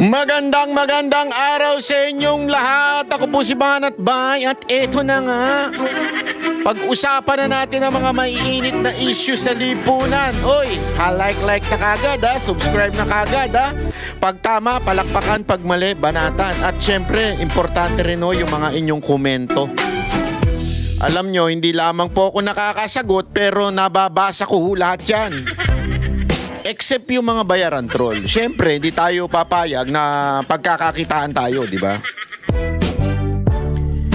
Magandang araw sa inyong lahat. Ako po si Banat Bay at eto na nga. Pag-usapan na natin ang mga maiinit na issue sa lipunan. Oy, like na kagad ha, subscribe na kagad ha. Pag tama, palakpakan, pag mali, banatan. At syempre, importante rin ho yung mga inyong komento. Alam nyo, hindi lamang po ako nakakasagot pero nababasa ko ho lahat yan. Except yung mga bayaran troll. Siyempre, hindi tayo papayag na pagkakakitaan tayo, di ba?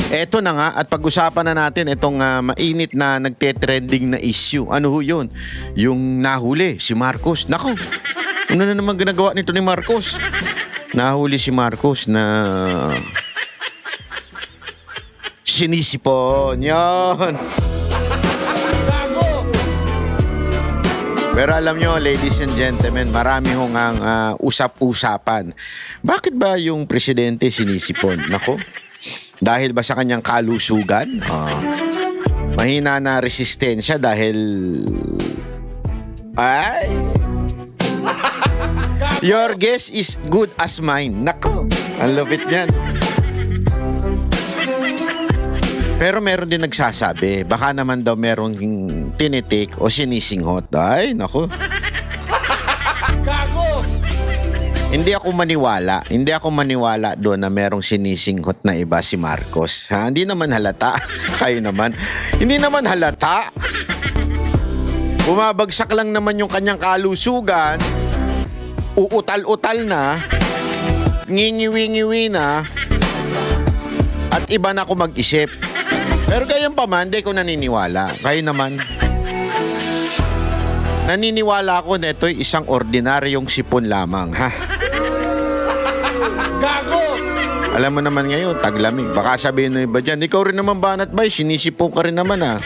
Eto na nga, at pag-usapan na natin itong mainit na nagte-trending na issue. Ano ho yun? Yung nahuli, si Marcos. Nako, ano na naman ginagawa nito ni Marcos? Nahuli si Marcos na sinisipon. Yun. Pero alam nyo, ladies and gentlemen, marami hong ang usap-usapan. Bakit ba yung presidente sinisipon? Nako, dahil ba sa kanyang kalusugan? Mahina na resistensya dahil... Ay! Your guess is good as mine. Nako, ang lupit niyan. Pero meron din nagsasabi, baka naman daw merong tinitik o sinisinghot. Ay, naku. Gago! Hindi ako maniwala doon na merong sinisinghot na iba si Marcos. Ha? Hindi naman halata. Kayo naman. Hindi naman halata. Bumabagsak lang naman yung kanyang kalusugan. Uutal-utal na. Ngingiwi-ngiwi na. At iba na ako mag-isip. Pero gayon pa man, di ko naniniwala. Kayo naman. Naniniwala ako na ito'y isang ordinaryong sipon lamang, ha? Gago! Alam mo naman ngayon, taglamig. Baka sabihin na iba dyan, ikaw rin naman Banat Bay, sinisipon ka rin naman, ha?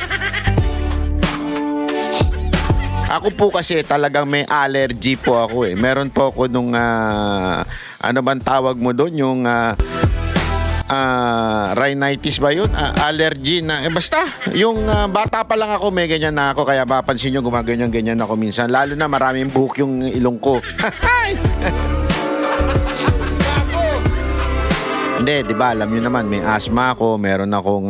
Ako po kasi talagang may allergy po ako, eh. Meron po ako nung, ano bang tawag mo doon? Yung, rhinitis ba yun? Allergy na. Basta, yung bata pa lang ako, may ganyan na ako. Kaya mapansin nyo, gumaganyan-ganyan ako minsan. Lalo na maraming buhok yung ilong ko. Hindi, di ba? Alam nyo naman, may asthma ako. Meron akong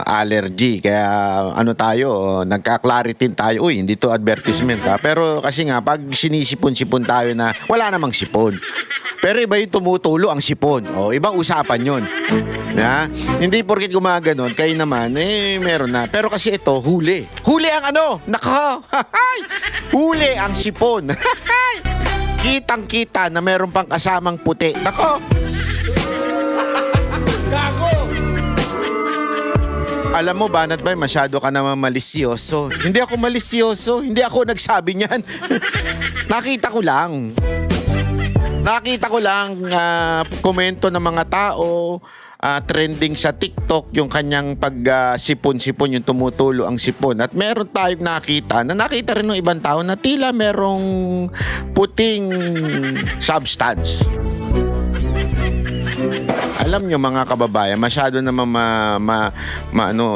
allergy. Kaya ano tayo, nagka-claritin tayo. Uy, hindi to advertisement ha. Pero kasi nga, pag sinisipon-sipon tayo na wala namang sipon. Pero iba yung tumutulo ang sipon. O, ibang usapan yun. Ya? Hindi porket gumaganon, kayo naman, meron na. Pero kasi ito, huli. Huli ang ano? Nako! Huli ang sipon. Kitang-kita na meron pang kasamang puti. Nako! Gago! Alam mo, Banat Bay, masyado ka naman malisyoso. Hindi ako malisyoso. Hindi ako nagsabi niyan. Nakita ko lang komento ng mga tao, trending sa TikTok yung kanyang pag-sipon-sipon, yung tumutulo ang sipon. At meron tayong nakita rin ng ibang tao na tila merong puting substance. Alam nyo mga kababayan, masyado naman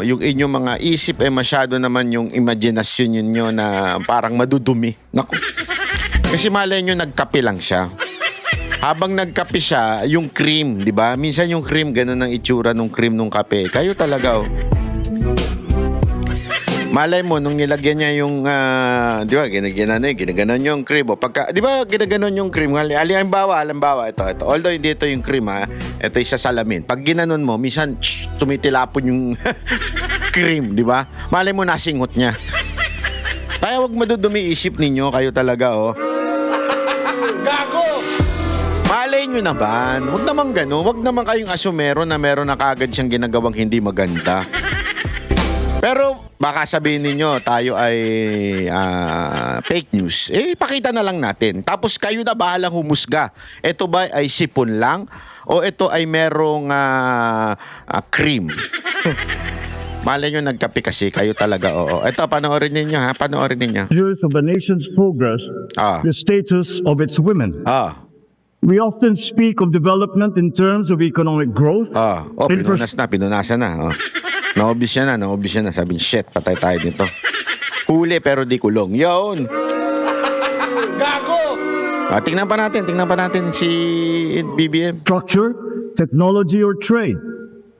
yung inyong mga isip masyado naman yung imaginasyon nyo na parang madudumi. Naku. Kasi malay nyo nagkape lang siya. Habang nagkape siya, yung cream, di ba? Minsan yung cream, ganun ang itsura ng cream ng kape. Kayo talaga, oh. Malay mo, nung nilagyan niya yung, di ba, ginaganon yung cream. O, pagka, di ba, ginaganon yung cream. Halimbawa, ito. Although hindi ito yung cream, ha. Ito yung sa salamin. Pag ginanon mo, minsan, tumitilapon yung cream, di ba? Malay mo, nasingot niya. Kaya wag madudumi isip ninyo, kayo talaga, oh. Gago! Malay nyo naman, huwag naman gano'n, huwag naman kayong asumero na meron na kagad siyang ginagawang hindi maganda. Pero baka sabihin ninyo, tayo ay fake news. Pakita na lang natin. Tapos kayo na bahalang humusga. Ito ba ay sipon lang o ito ay merong cream? Malay nyo nagkape kasi, kayo talaga, oo. Ito, panoorin ninyo ha, panoorin ninyo. Years of a nation's progress, the status of its women. We often speak of development in terms of economic growth. Pinunasan na. Naobis siya na. Sabi niya, shit, patay tayo dito. Huli pero di kulong. Yun! Gago! Tingnan pa natin si BBM. Structure, technology, or trade.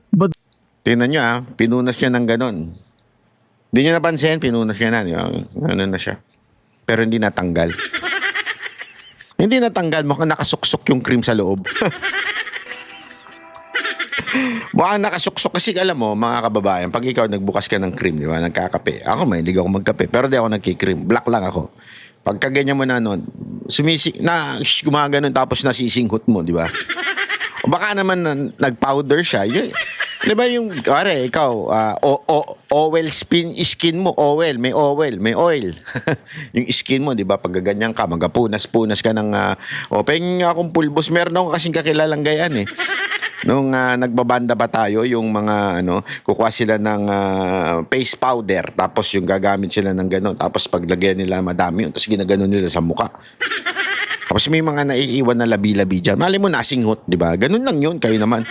But Tingnan nyo pinunas niya ng ganon. Hindi nyo napansin, pinunas niya na. Ano na siya. Pero hindi natanggal. Hindi natanggal, mukhang nakasuksok yung cream sa loob. Mukhang nakasuksok kasi alam mo, mga kababayan, pag ikaw nagbukas ka ng cream, di ba, nagkakape. Ako mahilig ako magkape, pero di ako nagkikream. Black lang ako. Pagka ganyan mo na nun, gumaganon tapos nasisinghot mo, di ba? O baka naman nag-powder siya. Yun, di ba yung, kare, ikaw, oil skin mo, may oil. Yung skin mo, di ba, pag ganyan ka, magapunas-punas ka ng, pahingin nga akong pulbos. Meron ako kasing kakilalang gayan Nung nagbabanda pa tayo, yung mga kukuha sila ng face powder, tapos yung gagamit sila ng gano'n, tapos paglagyan nila madami yun, tapos ginaganon nila sa muka. Tapos may mga naiiwan na labi-labi dyan. Mali mo nasinghot, di ba? Ganun lang yun, kayo naman.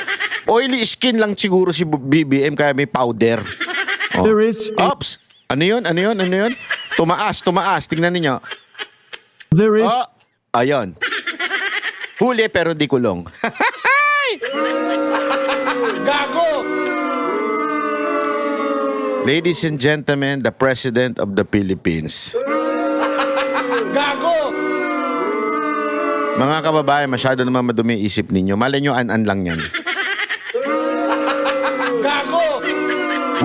Oily skin lang siguro si BBM, kaya may powder. There is Ops! Ano yun? Tumaas. Tingnan ninyo. There is Ayun. Huli pero di kulong. Gago! Ladies and gentlemen, the President of the Philippines. Gago! Mga kababayan, masyado naman madumi isip ninyo. Malay nyo, an-an lang yan. Gago!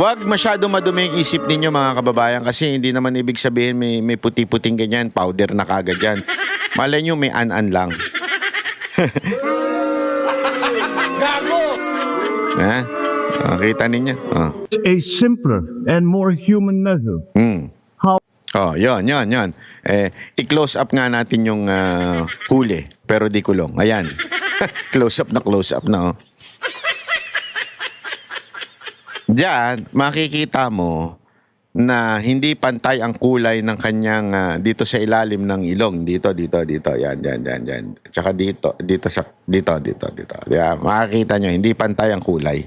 Huwag masyado madumi ang isip ninyo, mga kababayan, kasi hindi naman ibig sabihin may puti-puting ganyan, powder na kagad yan. Malay nyo, may an-an lang. Gago! Ha? Kita ninyo? a simpler and more human measure. How Yon. I-close up nga natin yung huli, pero di kulong. Ayan. close up na. Diyan, makikita mo na hindi pantay ang kulay ng kanyang dito sa ilalim ng ilong. Dito. Yan. Tsaka dito. Yan, makikita nyo, hindi pantay ang kulay.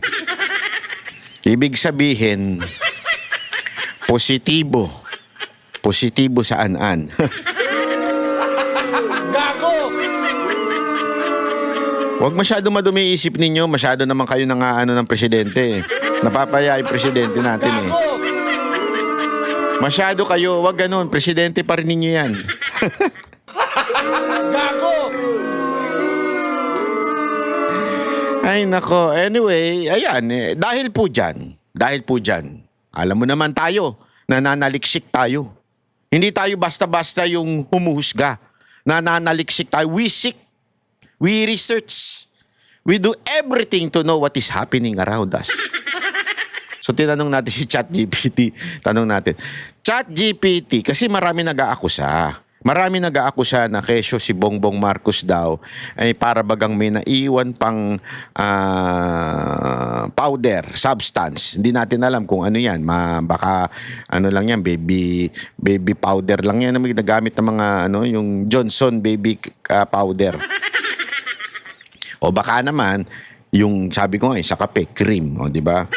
Ibig sabihin, positibo. Positibo sa an-an. Gago! Huwag masyado madumi isip ninyo. Masyado naman kayo nangaano ng presidente. Napapaya yung presidente natin Gago! Masyado kayo. Huwag ganun. Presidente pa rin ninyo yan. Gago! Ay, nako. Anyway, ayan. Dahil po dyan, alam mo naman tayo, nananaliksik tayo. Hindi tayo basta-basta yung humuhusga. Nananaliksik tayo. We seek. We research. We do everything to know what is happening around us. So, tinanong natin si ChatGPT. ChatGPT, kasi marami nag-aakusa. Marami nag-aakusa na kesyo si Bongbong Marcos daw ay para bagang may naiwan pang powder, substance. Hindi natin alam kung ano yan. Baka ano lang yan, baby powder lang yan na may nagamit ng mga yung Johnson baby powder. O baka naman, yung sabi ko nga, sa kape, cream, di ba?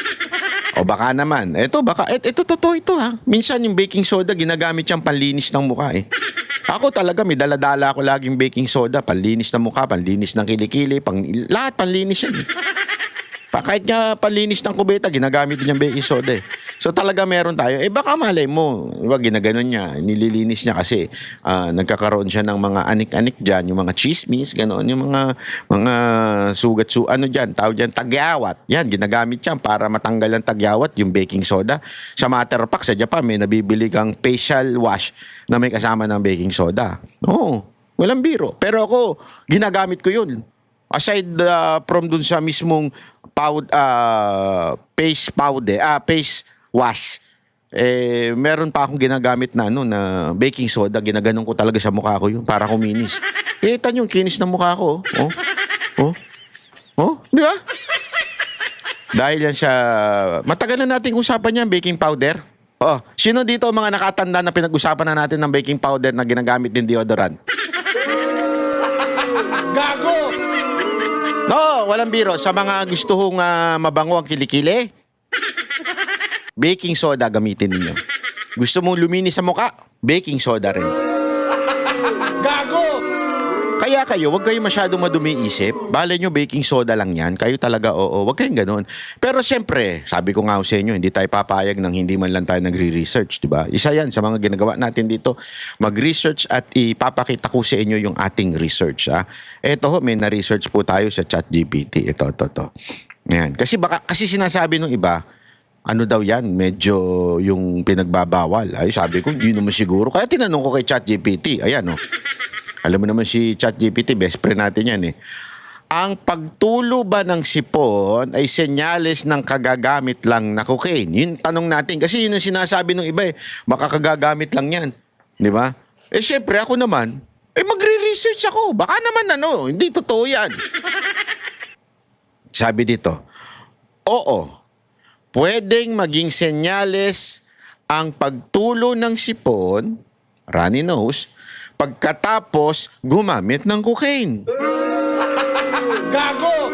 O baka naman, ito totoo ito ha. Minsan yung baking soda, ginagamit siyang panlinis ng mukha Ako talaga, may daladala ako laging baking soda, panlinis ng mukha, panlinis ng kilikili, lahat panlinis yan. Kahit nga panlinis ng kubeta, ginagamit din yung baking soda So talaga meron tayo. Baka malay mo, ginaganon niya, nililinis niya kasi nagkakaroon siya ng mga anik-anik dyan, yung mga chismis, gano'n, yung mga sugat, dyan, tawag dyan, tagyawat. Yan, ginagamit yan para matanggal ang tagyawat, yung baking soda. Sa matter of fact, sa Japan, may nabibili kang facial wash na may kasama ng baking soda. Oo, walang biro. Pero ako, ginagamit ko yun. Aside from dun sa mismong face wash, meron pa akong ginagamit na na baking soda, ginaganon ko talaga sa mukha ko yun para kuminis. Kita nyo, kinis ng mukha ko. Di ba? Dahil yan sa matagal na nating usapan yan, baking powder. Sino dito mga nakatanda na pinag-usapan na natin ng baking powder na ginagamit din deodorant? Gago! No, walang biro. Sa mga gusto hong mabango ang kilikili, baking soda gamitin ninyo. Gusto mong luminis sa mukha, baking soda rin. Gago! Kaya kayo, wag kayo masyadong madumi isip. Bale nyo, baking soda lang yan. Kayo talaga, oo, wag kayong ganun. Pero siyempre, sabi ko nga sa inyo, hindi tayo papayag ng hindi man lang tayo nagre-research, di ba? Isa yan sa mga ginagawa natin dito. Mag-research at ipapakita ko sa inyo yung ating research. Eto ho, may na-research po tayo sa ChatGPT. Ito. Ayan. Kasi sinasabi nung iba, ano daw yan, medyo yung pinagbabawal. Ay, sabi ko, hindi naman siguro. Kaya tinanong ko kay ChatGPT. Ayan, oh. Alam mo naman si ChatGPT, best friend natin yan, eh. Ang pagtulo ba ng sipon ay senyales ng kagagamit lang na cocaine? Yun tanong natin. Kasi yun ang sinasabi ng iba, eh. Baka kagagamit lang yan. Di ba? Eh, syempre, ako naman, magre-research ako. Baka naman, hindi totoo yan. Sabi dito, oo. Pwedeng maging senyales ang pagtulo ng sipon, runny nose, pagkatapos gumamit ng cocaine. Gago!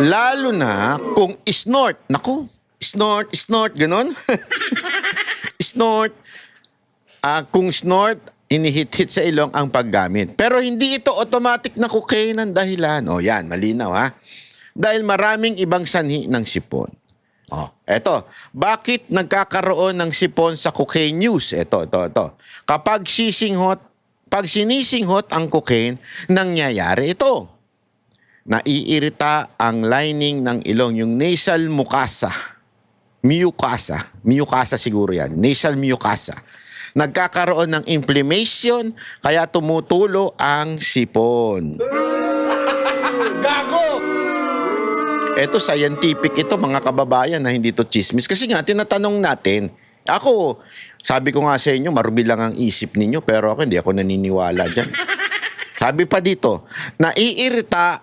Lalo na kung snort. Naku, snort, ganon. Snort. Kung snort, inihit-hit sa ilong ang paggamit. Pero hindi ito automatic na cocaine ang dahilan. O yan, malinaw ha. Dahil maraming ibang sanhi ng sipon. Eto, bakit nagkakaroon ng sipon sa cocaine use? Ito. Kapag sinisinghot ang cocaine, nangyayari ito. Naiirita ang lining ng ilong, yung nasal mucosa. Mucosa siguro yan. Nasal mucosa. Nagkakaroon ng inflammation, kaya tumutulo ang sipon. Gago! Ito, scientific ito, mga kababayan, na hindi to chismis. Kasi nga, tinatanong natin. Ako, sabi ko nga sa inyo, marubi lang ang isip ninyo, pero ako hindi ako naniniwala dyan. Sabi pa dito, naiirita,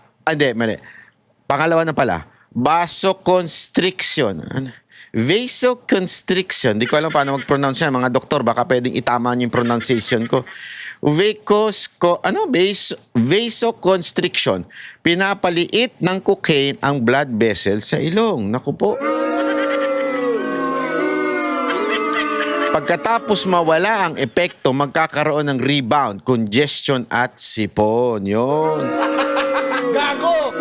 mali. Pangalawa na pala, vasoconstriction. Vasoconstriction. Di ko alam paano mag-pronounce yan. Mga doktor, baka pwedeng itama niyo yung pronunciation ko. Vasoconstriction. Pinapaliit ng cocaine ang blood vessel sa ilong. Naku po. Pagkatapos mawala ang epekto, magkakaroon ng rebound, congestion at sipon. Yun. Gago!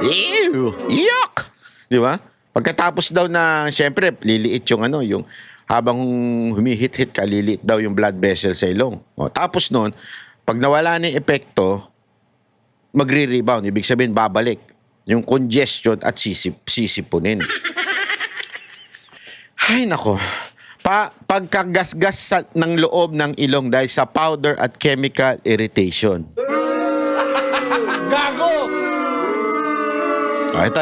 Ew! Yuck! Di ba? Pagkatapos daw na, syempre, liliit yung yung habang humihit-hit ka, liliit daw yung blood vessel sa ilong. Tapos nun, pag nawala na yung epekto, magre-rebound. Ibig sabihin, babalik. Yung congestion at sisipunin. Ay, nako. Pagkagasgas ng loob ng ilong dahil sa powder at chemical irritation. Gago! Ito.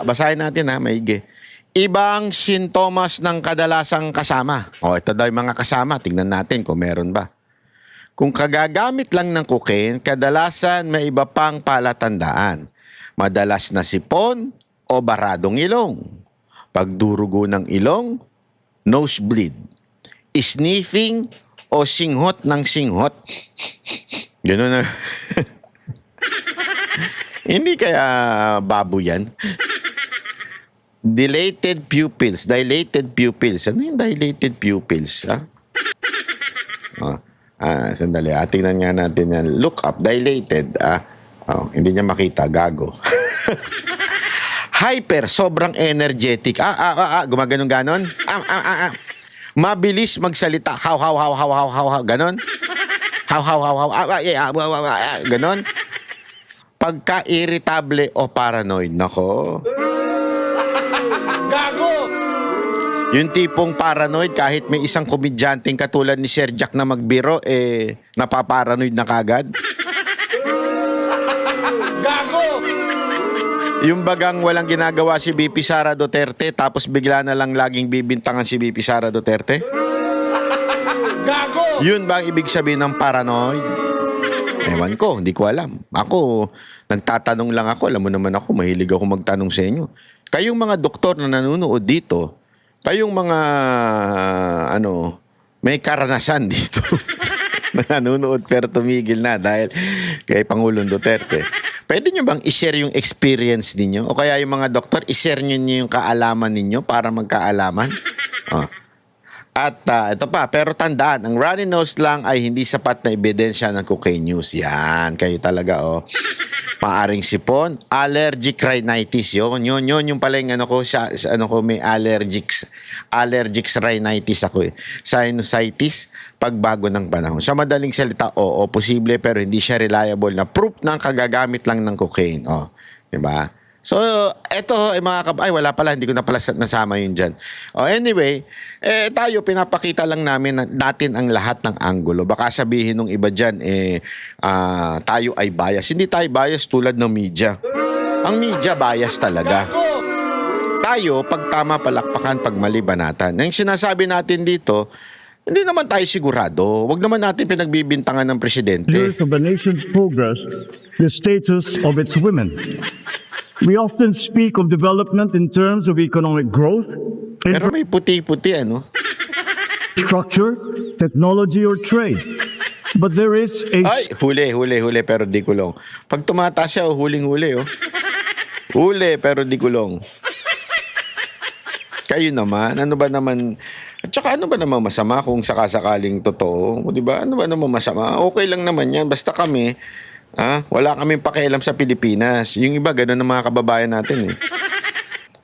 Basahin natin maigi. Ibang sintomas ng kadalasang kasama. Ito daw yung mga kasama. Tingnan natin kung meron ba. Kung kagagamit lang ng cocaine, kadalasan may iba pang palatandaan. Madalas na sipon o baradong ilong. Pagdurugo ng ilong, nosebleed. Sniffing o singhot ng singhot. Gano'n na. Hindi kaya baboy yan? Dilated pupils. Ano yung dilated pupils? Sandali. Tingnan nga natin yan. Look up. Dilated. Hindi niya makita. Gago. Hyper. Sobrang energetic. Gumaganon-ganon. Mabilis magsalita. How. Ganon. How. Ganon. Pagka-irritable o paranoid. Nako. Gago! Yung tipong paranoid, kahit may isang komedyanteng katulad ni Sir Jack na magbiro, napaparanoid na kagad. Gago! Yung bagang walang ginagawa si BP Sara Duterte, tapos bigla na lang laging bibintangan si BP Sara Duterte? Gago! Yun ba ang ibig sabihin ng paranoid? Ewan ko, hindi ko alam. Ako, nagtatanong lang ako. Alam mo naman ako, mahilig ako magtanong sa inyo. Kayong mga doktor na nanonood dito, kayong mga, may karanasan dito. Nanonood pero tumigil na dahil kay Pangulong Duterte. Pwede nyo bang i-share yung experience ninyo? O kaya yung mga doktor, i-share nyo yung kaalaman ninyo para magkaalaman? At ito pa, pero tandaan, ang runny nose lang ay hindi sapat na ebidensya ng cocaine use. Yan, kayo talaga, oh. Maaring sipon, allergic rhinitis, yun yung pala yung ano ko, ano ko, may allergic rhinitis ako eh. Sinusitis, pagbago ng panahon. Sa madaling salita, oo, posible, pero hindi siya reliable na proof ng kagagamit lang ng cocaine. Oh, diba? So, eto, wala pala, hindi ko na pala nasama yun dyan. Oh, anyway, tayo, pinapakita lang natin ang lahat ng anggulo. Baka sabihin ng iba dyan, tayo ay bias. Hindi tayo bias tulad ng media. Ang media bias talaga. Tayo, pag tama palakpakan, pag mali banatan. Ang sinasabi natin dito, hindi naman tayo sigurado. Huwag naman natin pinagbibintangan ng presidente. Years of the nation's progress, the status of its women. We often speak of development in terms of economic growth, Pero may puti-puti, ano? infrastructure, technology, or trade. But there is a Ay, huli, pero di kulong. Pag tumataas siya, huling-huli, oh. Huli, pero di kulong. Kayo naman, ano ba naman... At saka ano ba naman masama kung sakasakaling totoo? O, di ba? Ano ba naman masama? Okay lang naman yan. Basta kami... wala kaming pakialam sa Pilipinas. Yung iba, gano'n ang mga kababayan natin eh.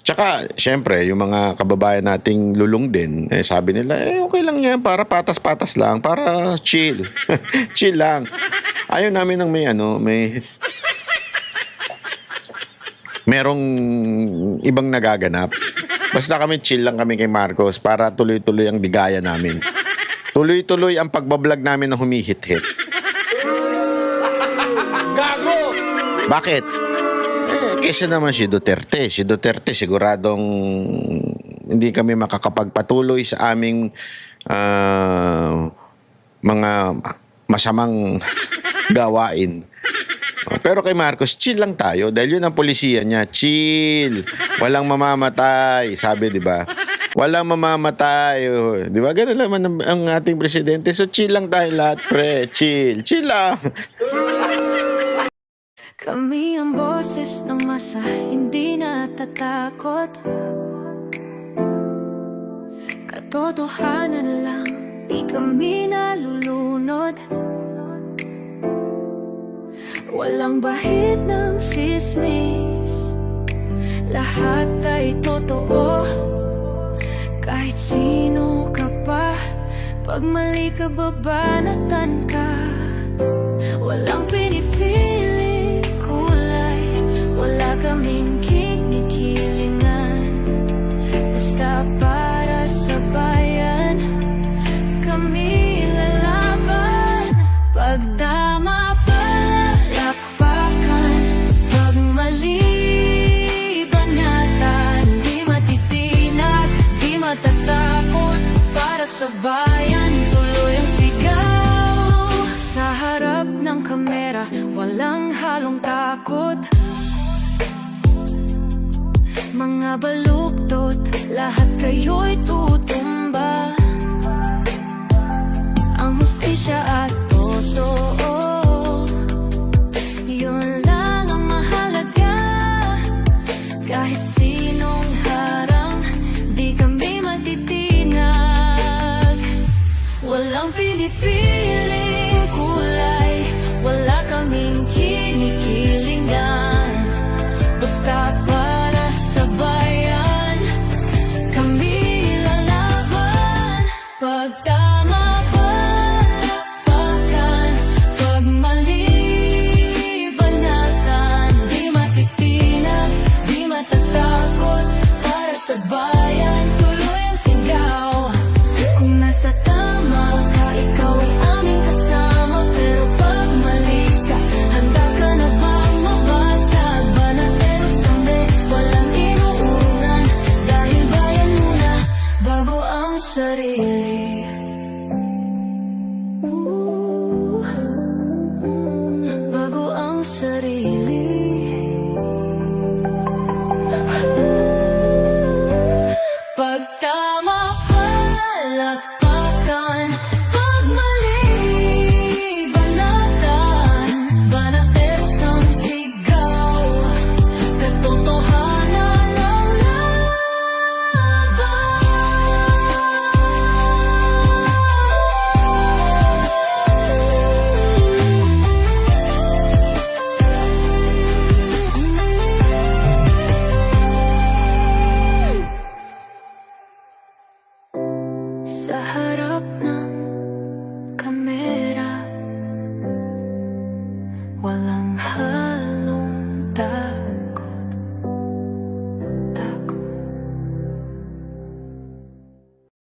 Tsaka, syempre, yung mga kababayan nating lulong din, sabi nila, okay lang yan, para patas-patas lang, para chill. Chill lang. Ayaw namin ng merong ibang nagaganap. Basta kami chill lang kami kay Marcos para tuloy-tuloy ang bigaya namin. Tuloy-tuloy ang pagbablog namin na humihit-hit. Gago! Bakit? Kesa naman si Duterte. Si Duterte siguradong hindi kami makakapagpatuloy sa aming mga masamang gawain. Pero kay Marcos, chill lang tayo dahil yun ang polisiya niya. Chill. Walang mamamatay. Sabi, di ba? Walang mamamatay. Di ba? Ganun naman ang ating presidente. So, chill lang tayo lahat, pre. Chill. Chill lang. Kami ang boses ng masa, hindi natatakot. Katotohanan lang, di kami nalulunod. Walang bahid ng sismis, lahat ay totoo. Kahit sino ka pa, pag mali ka babanatan ka. Walang pinipili kulay, wala kaming kinikilingan. Basta para sa bayan, kami lalaban. Pag tama palakpakan, pag mali banatan. Di matitinag, di matatakot, para sa bayan tuloy ang sigaw. Sa harap ng kamera, walang halong takot. Mga baluktot, lahat kayo'y